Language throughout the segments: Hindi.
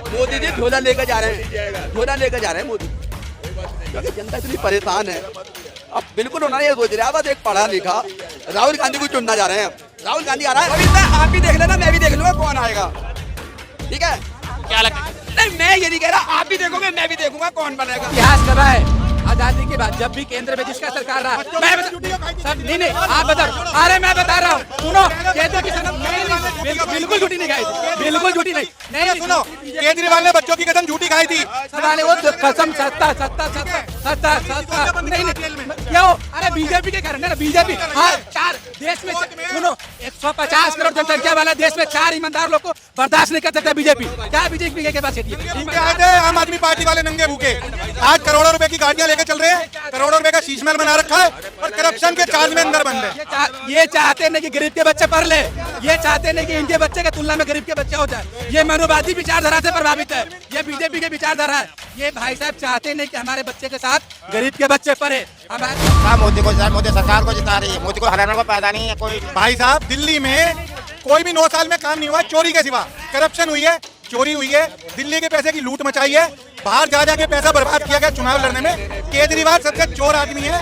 मोदी जी झोला लेकर जा रहे हैं, झोला लेकर जा रहे हैं मोदी, क्योंकि जनता इतनी परेशान है। अब बिल्कुल उन्होंने ये सोच रहा है, बस एक पढ़ा लिखा राहुल गांधी को चुनना जा रहे हैं। राहुल गांधी आ रहा है, अभी आप भी देख लेना, मैं भी देख लूंगा कौन आएगा, ठीक है? क्या लगता है? नहीं, मैं ये नहीं कह रहा, आप भी देखोगे, मैं भी देखूंगा कौन बनेगा। इतिहास गवाह है, आजादी के बाद जब भी केंद्र में जिसका सरकार रहा, मैं सब नहीं आप बता, अरे मैं बता रहा हूँ, सुनो, केंद्र की बिल्कुल झूठी नहीं खाई थी, बिल्कुल झूठी नहीं सुनो, केजरीवाल ने बच्चों की कसम झूठी खाई थी। सवाल है वो कसम सत्ता नहीं क्यों? अरे बीजेपी के कारण है ना, बीजेपी। हाँ, 4 देश में सुनो 150 करोड़ जनसंख्या वाला देश में 4 ईमानदार लोग को बर्दाश्त नहीं कर सकता बीजेपी। क्या बीजेपी के पास आम आदमी पार्टी वाले नंगे भूखे आज करोड़ों रुपए की गाड़ियां लेके चल रहे हैं, करोड़ों रुपए का शीश महल बना रखा है और करप्शन के चार्ज में अंदर बंद है। ये चाहते नहीं कि गरीब के बच्चे पढ़ ले, ये चाहते नहीं कि इनके बच्चे के तुलना में गरीब के बच्चे हो जाए। ये मनुवादी विचारधारा से प्रभावित है, ये बीजेपी के विचारधारा है। ये भाई साहब चाहते नहीं कि हमारे बच्चे के साथ गरीब के बच्चे पढ़े। मोदी सरकार को जिता रही है, मोदी को हराने को पैदा नहीं है कोई। भाई साहब, दिल्ली में कोई भी 9 साल में काम नहीं हुआ चोरी के सिवा। करप्शन हुई है, चोरी हुई है, दिल्ली के पैसे की लूट मचाई है, बाहर जा जाके पैसा बर्बाद किया गया चुनाव लड़ने में। केजरीवाल सबसे चोर आदमी है,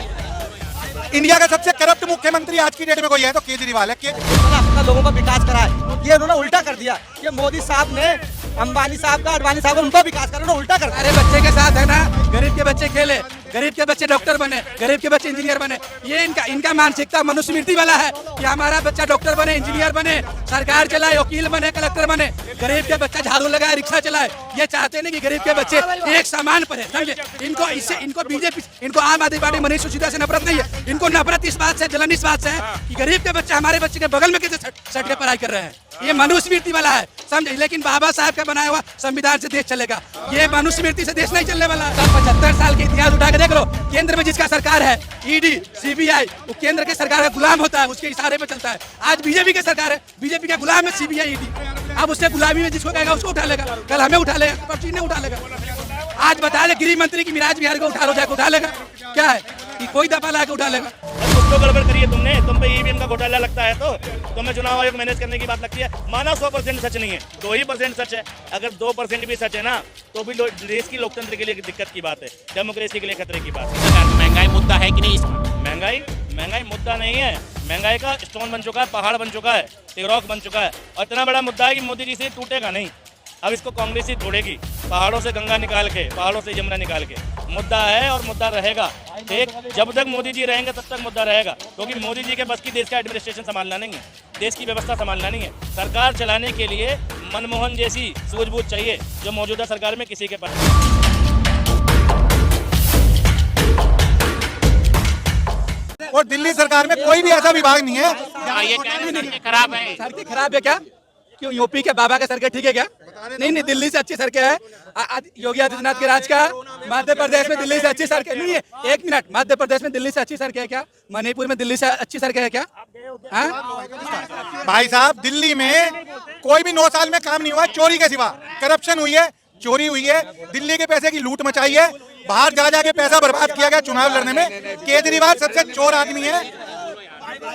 इंडिया का सबसे करप्ट मुख्यमंत्री आज की डेट में कोई है तो केजरीवाल है। अपना लोगों का विकास करा है, ये उन्होंने उल्टा कर दिया। ये मोदी साहब ने अंबानी साहब का, अडवाणी साहब का उनका विकास करा, उन्होंने उल्टा कर दिया। अरे बच्चे के साथ है ना, गरीब के बच्चे खेले, गरीब के बच्चे डॉक्टर बने, गरीब के बच्चे इंजीनियर बने। ये इनका मानसिकता मनुस्मृति वाला है कि हमारा बच्चा डॉक्टर बने, इंजीनियर बने, सरकार चलाए, वकील बने, कलेक्टर बने। गरीब के बच्चा झाड़ू लगाए, रिक्शा चलाए। ये चाहते नहीं कि गरीब के बच्चे एक समान पढ़े, समझे? इनको बीजेपी, इनको आम आदमी पार्टी मनीष सिसोदिया से नफरत नहीं है, इनको नफरत इस बात से, जलन इस बात से है कि गरीब के बच्चे हमारे बच्चे के बगल में कैसे सट के पढ़ाई कर रहे हैं। ये मनुस्मृति वाला है, समझे? लेकिन बाबा साहब का बनाया हुआ संविधान से देश चलेगा, ये मनुस्मृति से देश नहीं चलने वाला। 75 साल के इतिहास उठा के देख लो, केंद्र में जिसका सरकार है, ईडी, सीबीआई, वो केंद्र के सरकार का गुलाम होता है, उसके इशारे पे चलता है। आज बीजेपी की सरकार है, बीजेपी का गुलाम है सीबीआई, ईडी। अब उससे गुलामी में जिसको कहेगा उसको उठा लेगा, कल हमें उठा लेगा, पर्ची ने उठा लेगा। आज बता ले गृह मंत्री की मिराज बिहार को उठा लो, जाके उठा लेगा। क्या है कि कोई दफा ला के उठा लेगा? कुछ तो गड़बड़ करिए तुमने, तुम पे ईवीएम का घोटाला लगता है तो तुम्हें चुनाव आयोग मैनेज करने की बात लगती है। माना 100% सच नहीं है, 2% सच है। अगर 2% भी सच है ना, तो भी देश की लोकतंत्र के लिए दिक्कत की बात है, डेमोक्रेसी के लिए खतरे की बात है। महंगाई मुद्दा है कि नहीं? महंगाई मुद्दा नहीं है। महंगाई का स्टोन बन चुका है, पहाड़ बन चुका है, टिगरॉक बन चुका है, और इतना बड़ा मुद्दा है कि मोदी जी से टूटेगा नहीं। अब इसको कांग्रेस ही तोड़ेगी, पहाड़ों से गंगा निकाल के, पहाड़ों से यमुना निकाल के। मुद्दा है और मुद्दा रहेगा, ठीक? जब तक मोदी जी रहेंगे तब तक मुद्दा रहेगा, क्योंकि मोदी जी के बस की देश का एडमिनिस्ट्रेशन संभालना नहीं है, देश की व्यवस्था संभालना नहीं है। सरकार चलाने के लिए मनमोहन जैसी सूझबूझ चाहिए, जो मौजूदा सरकार में किसी के पास। और दिल्ली सरकार में कोई भी ऐसा विभाग नहीं है। ये क्या खराब है? सड़कें खराब है क्या? क्यों यूपी के बाबा के सड़कें ठीक है क्या? नहीं, दिल्ली से अच्छी सड़कें हैं। योगी आदित्यनाथ के राज का मध्य प्रदेश में दिल्ली से अच्छी सड़कें नहीं है। 1 मिनट, मध्य प्रदेश में दिल्ली से अच्छी सड़कें है क्या? मणिपुर में दिल्ली से अच्छी सड़कें है क्या? भाई साहब, दिल्ली में कोई भी 9 साल में काम नहीं हुआ चोरी के सिवा। करप्शन हुई है, चोरी हुई है, दिल्ली के पैसे की लूट मचाई है, बाहर जा जाके पैसा बर्बाद किया गया चुनाव लड़ने में। केजरीवाल सबसे चोर आदमी है,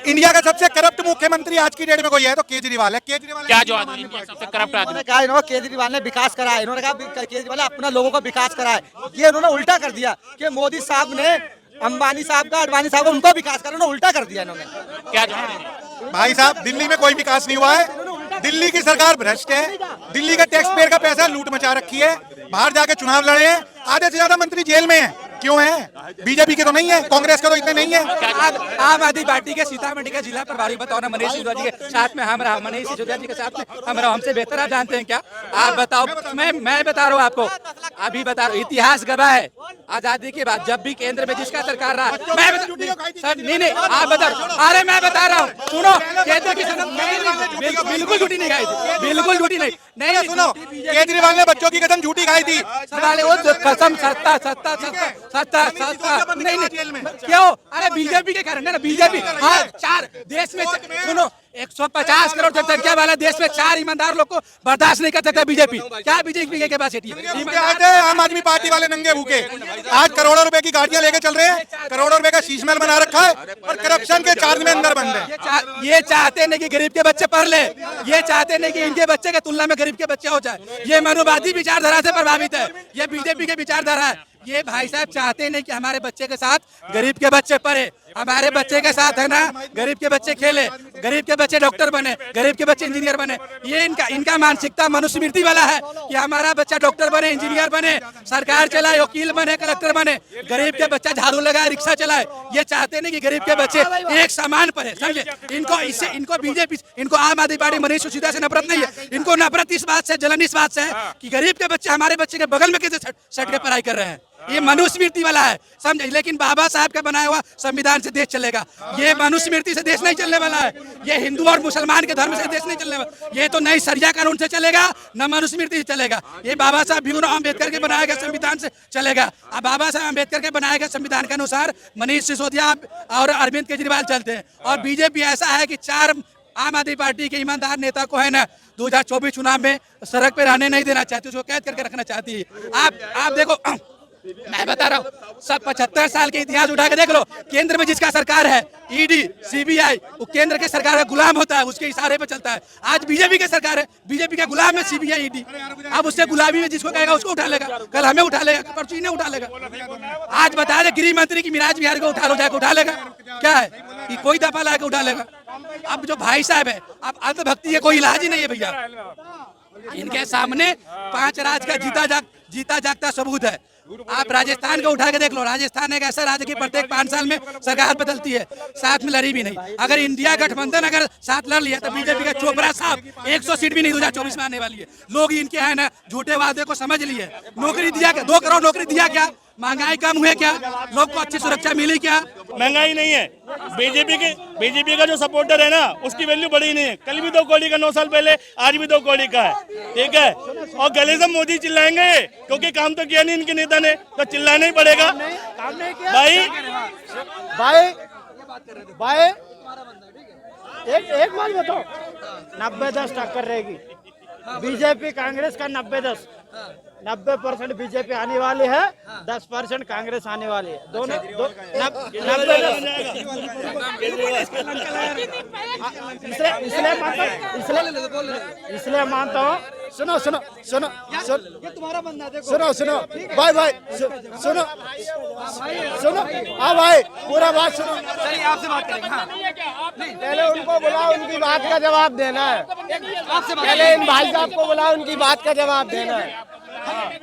इंडिया का सबसे करप्ट मुख्यमंत्री आज की डेट में कोई है तो केजरीवाल है। केजरीवाल क्या जो आदमी सबसे करप्ट आदमी? कहा इन्होंने केजरीवाल ने विकास करा है, इन्होंने कहा केजरीवाल ने अपना लोगों का विकास करा है। ये उन्होंने उल्टा कर दिया कि मोदी साहब ने अंबानी साहब का, अडवाणी साहब का उनका विकास करा, उन्होंने उल्टा कर दिया इन्होंने। क्या जो? भाई साहब, दिल्ली में कोई विकास नहीं हुआ है, दिल्ली की सरकार भ्रष्ट है, दिल्ली का टैक्स पेयर का पैसा लूट मचा रखी है, बाहर जाके चुनाव लड़े हैं, आधे से ज्यादा मंत्री जेल में हैं। क्यों है? बीजेपी के तो नहीं है, कांग्रेस का तो इतने नहीं है। आम आदमी पार्टी के सीतामढ़ी का जिला प्रभारी बताओ ना, मनीष सिसोदिया जी के साथ में हम रहा, मनीष सिसोदिया जी के साथ में हम रहा, हमसे बेहतर आप जानते हैं क्या? आप बताओ। मैं बता रहा हूँ आपको, अभी बता रहा हूँ, इतिहास गवाह है, आजादी के बाद जब भी केंद्र में जिसका सरकार रहा, मैं नहीं आप बता, अरे मैं बता रहा हूँ, सुनो, केंद्र की बिल्कुल झूठी नहीं खाई थी, बिल्कुल झूठी नहीं। सुनो, केजरीवाल ने बच्चों की कसम झूठी खाई थी। सवाल है वो कसम सत्ता नहीं क्यों? अरे बीजेपी के कारण है ना, बीजेपी। हाँ, 4 देश में सुनो 150 करोड़ जनसंख्या वाले देश में 4 ईमानदार लोग को बर्दाश्त नहीं कर सकता बीजेपी। क्या बीजेपी की कैपेसिटी है? आते हैं आम आदमी पार्टी वाले नंगे भूखे, आज करोड़ों रुपए की गाड़ियां लेके चल रहे हैं, करोड़ों रुपए का शीश महल बना रखा है और करप्शन के चार्ज में अंदर बंद है। ये चाहते नहीं कि गरीब के बच्चे पढ़ ले, ये चाहते नहीं कि इनके बच्चे के तुलना में गरीब के बच्चे हो जाए। ये मनुवादी विचारधारा से प्रभावित है, ये बीजेपी के विचारधारा है। ये भाई साहब चाहते नहीं कि हमारे बच्चे के साथ गरीब के बच्चे पढ़े, हमारे बच्चे के साथ है ना गरीब के बच्चे खेले, गरीब के बच्चे डॉक्टर बने, गरीब के बच्चे इंजीनियर बने। ये इनका मानसिकता मनुस्मृति वाला है कि हमारा बच्चा डॉक्टर बने, इंजीनियर बने, सरकार चलाए, वकील बने, कलेक्टर बने, गरीब के बच्चा झाड़ू लगाए, रिक्शा चलाए। ये चाहते नहीं कि गरीब के बच्चे एक समान पढ़े, समझे? इनको बीजेपी, इनको आम आदमी पार्टी मनीष सिसोदिया से नफरत नहीं है, इनको नफरत इस बात से, जलन इस बात से है कि गरीब के बच्चे हमारे बच्चे के बगल में कैसे सट के पढ़ाई कर रहे हैं। ये मनुस्मृति वाला है, समझे? लेकिन बाबा साहब का बनाया हुआ संविधान से देश चलेगा, ये मनुस्मृति से देश नहीं चलने वाला है। ये हिंदू और मुसलमान के धर्म से देश नहीं चलने वाला, ये तो नई सरिया कानून से चलेगा, न मनुस्मृति से चलेगा। ये बाबा साहब भीमराव अम्बेडकर के बनाए गए संविधान से चलेगा। अब बाबा साहब अम्बेडकर के बनाए गए संविधान के अनुसार मनीष सिसोदिया और अरविंद केजरीवाल चलते हैं। और बीजेपी ऐसा है कि 4 आम आदमी पार्टी के ईमानदार नेता को है ना 2024 चुनाव में सड़क पे रहने नहीं देना चाहती, उसको कैद करके रखना चाहती है। आप देखो, मैं बता रहा हूँ, सब 75 साल के इतिहास उठा के देख लो, केंद्र में जिसका सरकार है, ईडी, सीबीआई, वो केंद्र के सरकार का गुलाम होता है, उसके इशारे पे चलता है। आज बीजेपी की सरकार है, बीजेपी का गुलाम है सीबीआई, ईडी। अब उससे गुलामी में जिसको कहेगा उसको उठा लेगा, कल हमें उठा लेगा, परसों इन्हें उठा लेगा। आज बता दे गृह मंत्री की मिराज बिहारी को उठा लो, जाके उठा लेगा। क्या है कि कोई दफा ला के उठा लेगा। अब जो भाई साहब है, अब अंधभक्ति है, कोई इलाज ही नहीं है भैया। इनके सामने 5 राज का जीता जागता सबूत है। आप राजस्थान को उठा के देख लो, राजस्थान एक ऐसा राज्य की प्रत्येक 5 साल में सरकार बदलती है, साथ में लड़ी भी नहीं। अगर इंडिया गठबंधन अगर साथ लड़ लिया तो बीजेपी का चोपड़ा साहब 100 सीट भी नहीं 2024 में आने वाली है। लोग इनके है ना झूठे वादे को समझ लिए। नौकरी दिया क्या? 2 करोड़ नौकरी दिया क्या? महंगाई कम हुए क्या? लोग को अच्छी सुरक्षा मिली क्या? महंगाई नहीं है। बीजेपी का जो सपोर्टर है ना, उसकी वैल्यू बढ़ी नहीं है। कल भी 2 करोड़ का 9 साल पहले, आज भी 2 करोड़ का है, ठीक है। और गले से मोदी चिल्लाएंगे क्योंकि काम तो किया नहीं इनके नेता ने, तो चिल्लाना ही पड़ेगा भाई। एक बात बताओ, 90-10 टक्कर रहेगी। बीजेपी कांग्रेस का 90-10, 90% बीजेपी आने वाली है, 10% कांग्रेस आने वाली है। दोनों 90-10। इसलिए मानता हूँ। सुनो ये तुम्हारा बंदा है, सुनो भाई सुनो हाँ भाई, पूरा बात सुनो। चलिए आपसे बात करेंगे। पहले उनको बुलाओ, उनकी बात का जवाब देना है। पहले इन भाई साहब को बुलाओ, उनकी बात का जवाब देना है।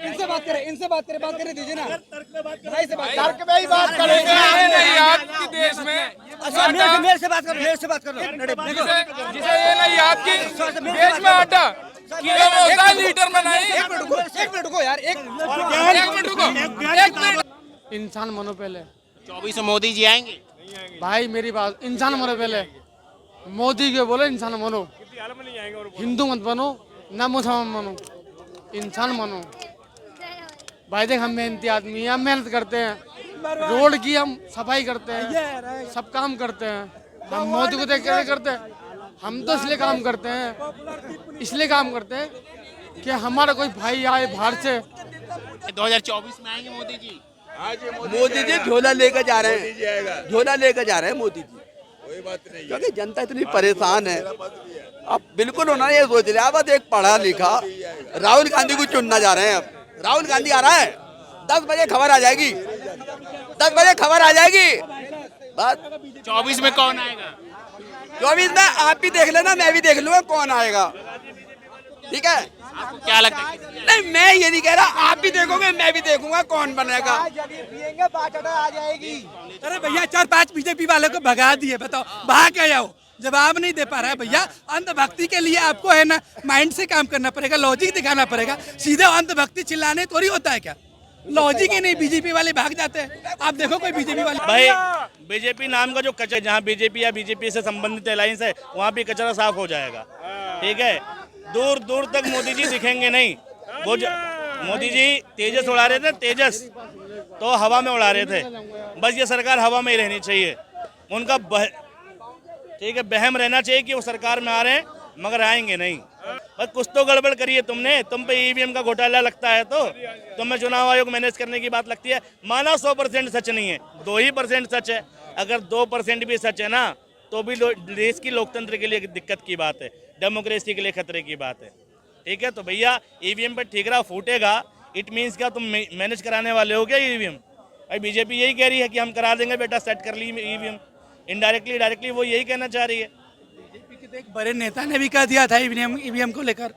इनसे बात करें, बात करने दीजिए ना। भाई से तर्क में ही बात करेंगे। आपकी देश में मेरे से बात करो। जिसे ये नहीं आपकी देश में आटा किलो में होता है, लीटर में नहीं। एक मिनट रुको यार, एक मिनट। इंसान मनो पहले। 24 में मोदी जी आएंगे। भाई मेरी बात, इंसान मनो पहले। मोदी के बोले इंसान मनो, हिंदू मत बनो, ना मुसलमान बनो, इंसान बनो। भाई देख, हम मेहनती आदमी हैं, हम मेहनत करते हैं, रोड की हम सफाई करते हैं, सब काम करते हैं। हम मोदी को देख कैसे करते हैं? हम तो इसलिए काम करते हैं कि हमारा कोई भाई आए बाहर से। 2024 में आएंगे मोदी जी। मोदी जी झोला लेकर जा रहे हैं, झोला लेकर जा रहे हैं मोदी जी। कोई बात नहीं, क्योंकि जनता इतनी परेशान है। अब बिल्कुल उन्होंने ये सोच लिया, बस एक पढ़ा लिखा राहुल गांधी को चुनना जा रहे हैं। अब राहुल गांधी आ रहा है, 10 बजे खबर आ जाएगी, 10 बजे खबर आ जाएगी। बस 24 में कौन आएगा? 24 में आप भी देख लेना, मैं भी देख लूंगा कौन आएगा, ठीक है। आपको क्या लगता है? नहीं, मैं ये नहीं कह रहा, आप भी देखोगे, मैं भी देखूंगा कौन बनेगा। आ जाएगी। अरे भैया 4-5 बीजेपी वाले को भगा दिए, बताओ भाग के आओ, जवाब नहीं दे पा रहा है भैया। अंधभक्ति के लिए आपको है ना माइंड से काम करना पड़ेगा, लॉजिक दिखाना पड़ेगा। सीधे अंधभक्ति चिल्लाने थोड़ी होता है क्या? लॉजिक ही नहीं, बीजेपी वाले भाग जाते हैं। आप देखो कोई बीजेपी वाले। भाई बीजेपी नाम का जो कचरा, जहाँ बीजेपी या बीजेपी से संबंधित अलायंस है, वहाँ भी कचरा साफ हो जाएगा, ठीक है। दूर दूर तक मोदी जी दिखेंगे नहीं। वो मोदी जी तेजस उड़ा रहे थे, तेजस तो हवा में उड़ा रहे थे। बस ये सरकार हवा में ही रहनी चाहिए। उनका ठीक है, बहम रहना चाहिए कि वो सरकार में आ रहे हैं मगर आएंगे नहीं। बस कुछ तो गड़बड़ करिए तुमने, तुम पे ईवीएम का घोटाला लगता है तो तुम्हें चुनाव आयोग मैनेज करने की बात लगती है। माना 100% सच नहीं है, 2% सच है। अगर 2% भी सच है ना तो भी देश की लोकतंत्र के लिए दिक्कत की बात है, डेमोक्रेसी के लिए खतरे की बात है। ठीक है, तो भैया ईवीएम पे ठीकरा फूटेगा, इट मीन्स क्या तुम मैनेज कराने वाले हो क्या ईवीएम? भाई बीजेपी यही कह रही है कि हम करा देंगे बेटा, सेट कर ली ईवीएम। इनडायरेक्टली डायरेक्टली वो यही कहना चाह रही है। बीजेपी के एक बड़े नेता ने भी कह दिया था ईवीएम को लेकर,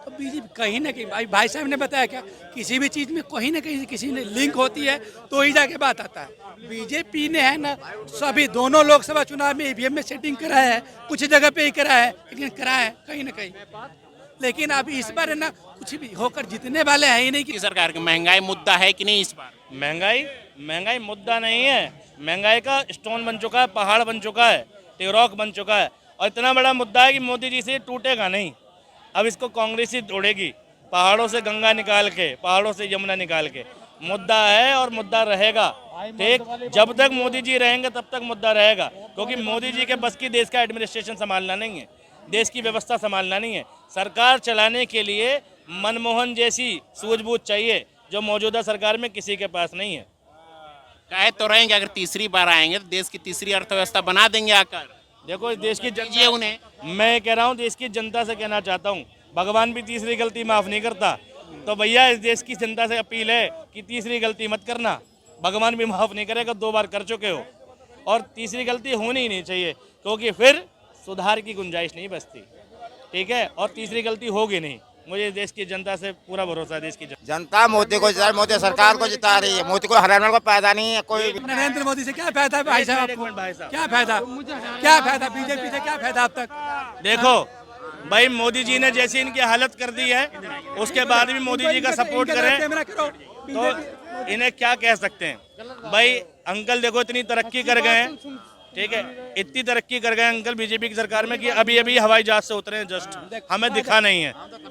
तो बीजेपी कहीं ना कहीं भाई साहब ने बताया क्या, किसी भी चीज में कहीं ना कहीं किसी ने लिंक होती है तो ही जाके बात आता है। बीजेपी ने है ना सभी दोनों लोकसभा चुनाव में ईवीएम में सेटिंग कराया है, कुछ जगह पे ही कराया है, लेकिन कराया है कहीं ना कहीं। लेकिन अब इस बार है ना कुछ भी होकर जीतने वाले हैं ही नहीं। कि सरकार की महंगाई मुद्दा है कि नहीं इस बार? महंगाई मुद्दा नहीं है, महंगाई का स्टोन बन चुका है, पहाड़ बन चुका है, टिकरॉक बन चुका है, और इतना बड़ा मुद्दा है कि मोदी जी से टूटेगा नहीं। अब इसको कांग्रेस ही तोड़ेगी, पहाड़ों से गंगा निकाल के, पहाड़ों से यमुना निकाल के। मुद्दा है और मुद्दा रहेगा। ठीक, जब तक मोदी जी रहेंगे तब तक मुद्दा रहेगा, क्योंकि मोदी जी के बस की देश का एडमिनिस्ट्रेशन संभालना नहीं है, देश की व्यवस्था संभालना नहीं है। सरकार चलाने के लिए मनमोहन जैसी सूझबूझ चाहिए, जो मौजूदा सरकार में किसी के पास नहीं है। कहे तो रहेंगे अगर तीसरी बार आएंगे तो देश की तीसरी अर्थव्यवस्था बना देंगे आकर। देखो देश की दीजिए उन्हें। मैं कह रहा हूँ देश की जनता से कहना चाहता हूँ, भगवान भी तीसरी गलती माफ नहीं करता, तो भैया इस देश की जनता से अपील है कि तीसरी गलती मत करना। भगवान भी माफ नहीं करेगा, 2 बार कर चुके हो, और तीसरी गलती होनी ही नहीं चाहिए, क्योंकि फिर सुधार की गुंजाइश नहीं बचती। ठीक है, और तीसरी गलती होगी नहीं। मुझे देश की जनता से पूरा भरोसा है। देश की जनता मोदी को जिता, मोदी सरकार को जिता रही है। मोदी को हराने को फायदा नहीं है कोई। नरेंद्र मोदी से क्या फायदा है भाई साहब आपको? भाई साहब क्या फायदा बीजेपी से क्या फायदा अब तक? देखो भाई, मोदी जी ने जैसी इनकी हालत कर दी है, उसके बाद भी मोदी जी का सपोर्ट करें तो इन्हें क्या कह सकते हैं। भाई अंकल देखो इतनी तरक्की कर गए हैं, ठीक है, इतनी तरक्की कर गए अंकल बीजेपी की सरकार में कि अभी हवाई जहाज से उतरे हैं जस्ट, हमें दिखा नहीं है।